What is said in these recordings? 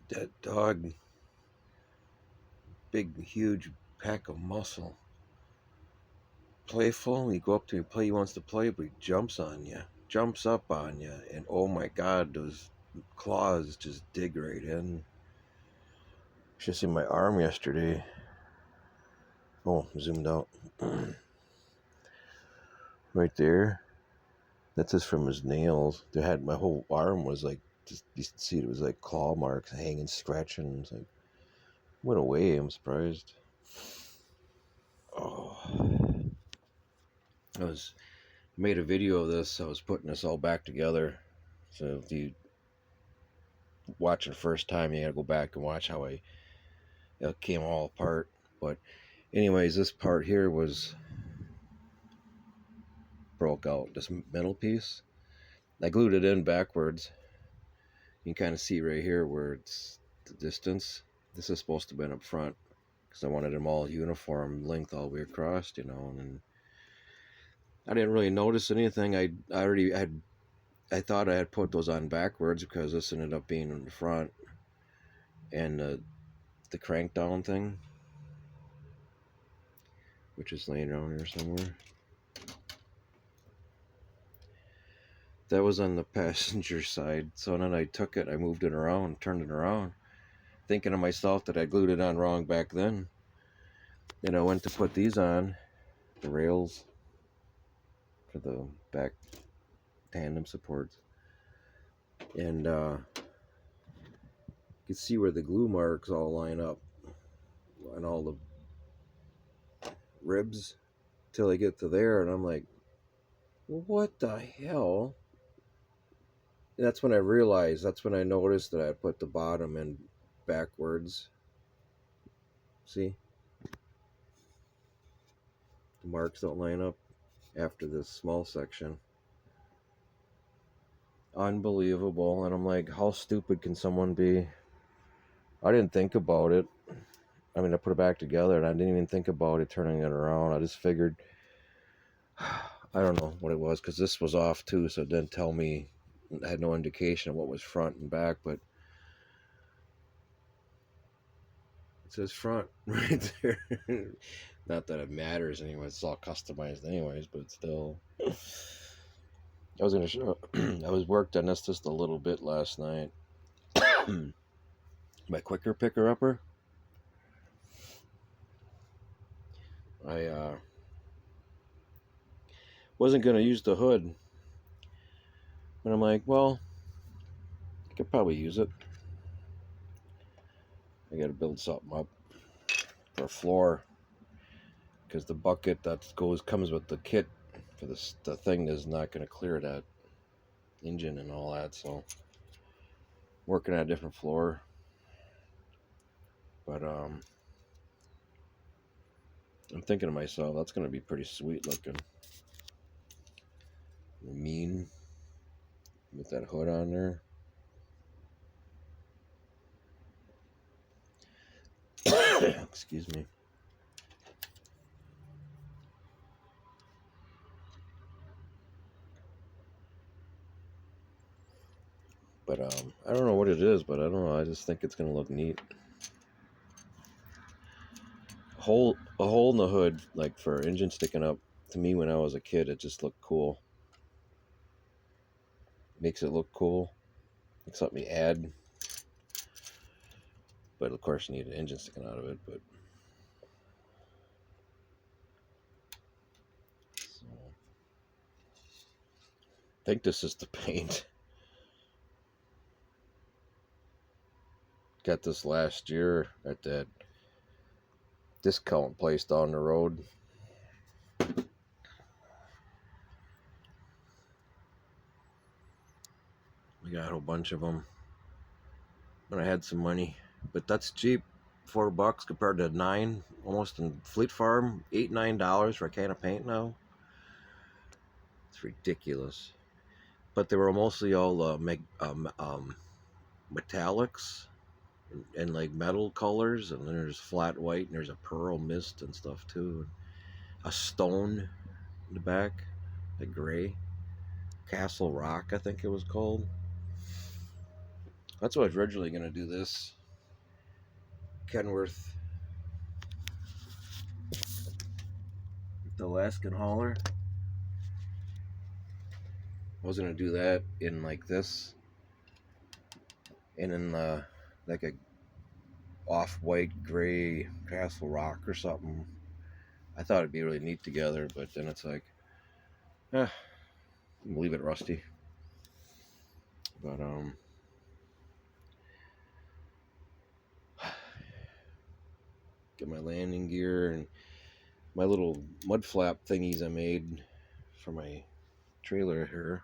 That dog, big, huge pack of muscle. Playful, you go up to him, play, he wants to play, but he jumps on you, jumps up on you, and oh my god, those claws just dig right in. Should have seen my arm yesterday. Oh, zoomed out. Right there. That's just from his nails. They had my whole arm was like, just you see it was like claw marks hanging, scratching. It's like went away. I'm surprised. Oh, I was made a video of this. I was putting this all back together. So if you watch it the first time, you gotta go back and watch how it came all apart. But anyways, this part here was broke out. This middle piece, I glued it in backwards. You can kind of see right here where it's the distance. This is supposed to have been up front because I wanted them all uniform length all the way across, you know. And I didn't really notice anything. I already had. I thought I had put those on backwards because this ended up being in the front, and the crank down thing, which is laying around here somewhere, that was on the passenger side. So then I took it, I moved it around, turned it around, thinking to myself that I glued it on wrong back then. Then I went to put these on, the rails for the back tandem supports, and you can see where the glue marks all line up on all the ribs till I get to there, and I'm like, well, what the hell? And that's when I realized, that's when I noticed that I put the bottom in backwards. See? The marks don't line up after this small section. Unbelievable. And I'm like, how stupid can someone be? I didn't think about it. I mean, I put it back together and I didn't even think about it turning it around. I just figured, I don't know what it was, because this was off too, so it didn't tell me. I had no indication of what was front and back, but it says front right there. Not that it matters anyway. It's all customized anyways, but still. I was gonna show. I was worked on this just a little bit last night. My quicker picker upper. I wasn't gonna use the hood, but I'm like, well, I could probably use it. I gotta build something up for a floor, because the bucket that comes with the kit for this, the thing is not gonna clear that engine and all that. So working on a different floor, but I'm thinking to myself, that's gonna be pretty sweet looking, mean, with that hood on there. Excuse me. But I don't know what it is, but I don't know. I just think it's gonna look neat. A hole in the hood, like for engine sticking up. To me, when I was a kid, it just looked cool. Makes it look cool. It's something you add. But of course, you need an engine sticking out of it. But so, I think this is the paint. Got this last year at that discount place down the road. We got a bunch of them when I had some money, but that's cheap. $4 compared to $9, almost in Fleet Farm, $8-9 for a can of paint now. It's ridiculous. But they were mostly all metallics and like metal colors, and then there's flat white, and there's a pearl mist and stuff too. A stone in the back, like gray. Castle Rock, I think it was called. That's what I was originally going to do this Kenworth, the Alaskan hauler. I was going to do that in like this, and in like a off-white gray Castle Rock or something. I thought it'd be really neat together, but then it's like, leave it rusty. But get my landing gear and my little mud flap thingies I made for my trailer here.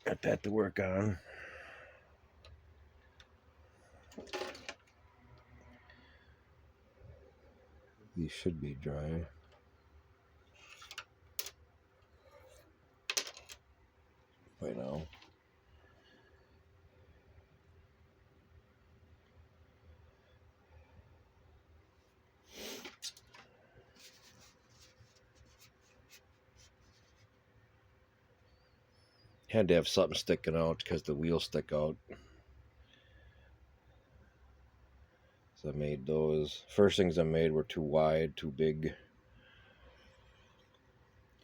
Got that to work on. These should be dry. By now. Had to have something sticking out because the wheels stick out. So I made those. First things I made were too wide, too big.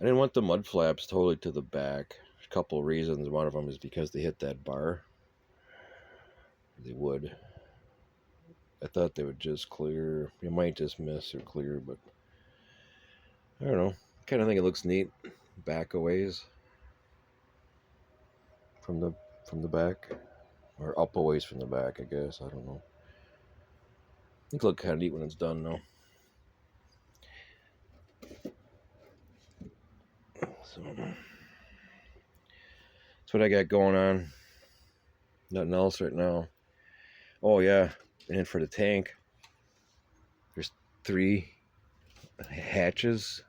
I didn't want the mud flaps totally to the back. A couple of reasons. One of them is because they hit that bar. They would. I thought they would just clear. You might just miss or clear, but I don't know. Kind of think it looks neat back a ways from the back, or up a ways from the back. I guess I don't know. I think it look kind of neat when it's done, though. So that's what I got going on. Nothing else right now. Oh yeah, and for the tank, there's 3 hatches,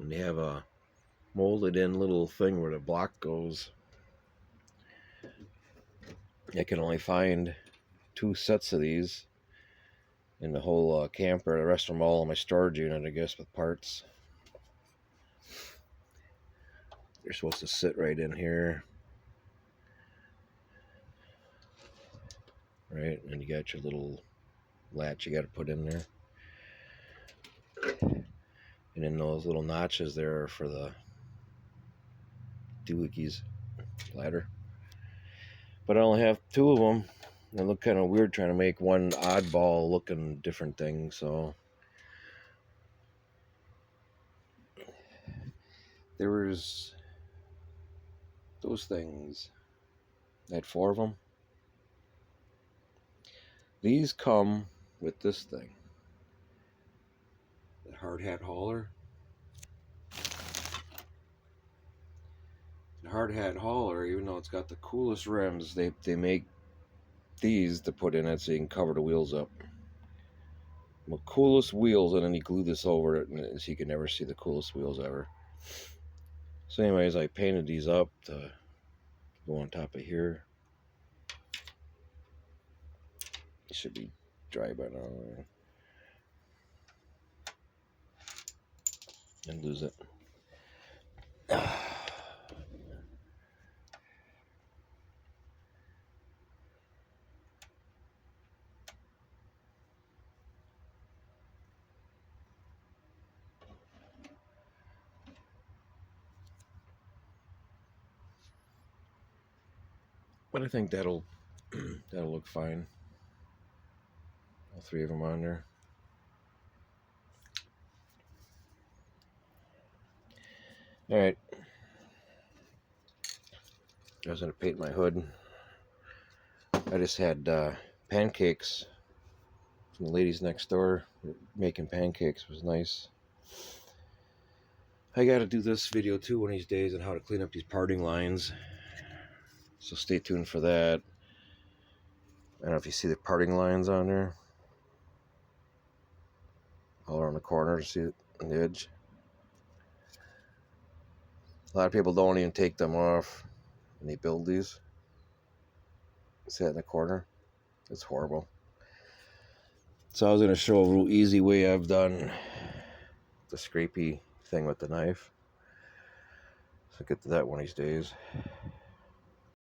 and they have a molded in little thing where the block goes. I can only find 2 sets of these in the whole camper. The rest of them all in my storage unit, I guess, with parts. They're supposed to sit right in here. Right, and you got your little latch you got to put in there. And then those little notches there are for the doohickeys ladder. But I only have 2 of them. They look kind of weird trying to make one oddball looking different thing, so there was those things. I had 4 of them. These come with this thing, the hard hat hauler. The hard hat hauler, even though it's got the coolest rims, they make these to put in it so you can cover the wheels up. The coolest wheels, and then you glue this over it, and so you can never see the coolest wheels ever. So anyways, I painted these up to go on top of here. It should be dry by now. And lose it. But I think that'll look fine. All 3 of them on there. All right. I was gonna paint my hood. I just had pancakes from the ladies next door. Making pancakes. It was nice. I gotta do this video too one of these days on how to clean up these parting lines. So stay tuned for that. I don't know if you see the parting lines on there. All around the corner, see it on the edge. A lot of people don't even take them off when they build these. See that in the corner? It's horrible. So I was going to show a real easy way I've done the scrapey thing with the knife. So get to that one of these days.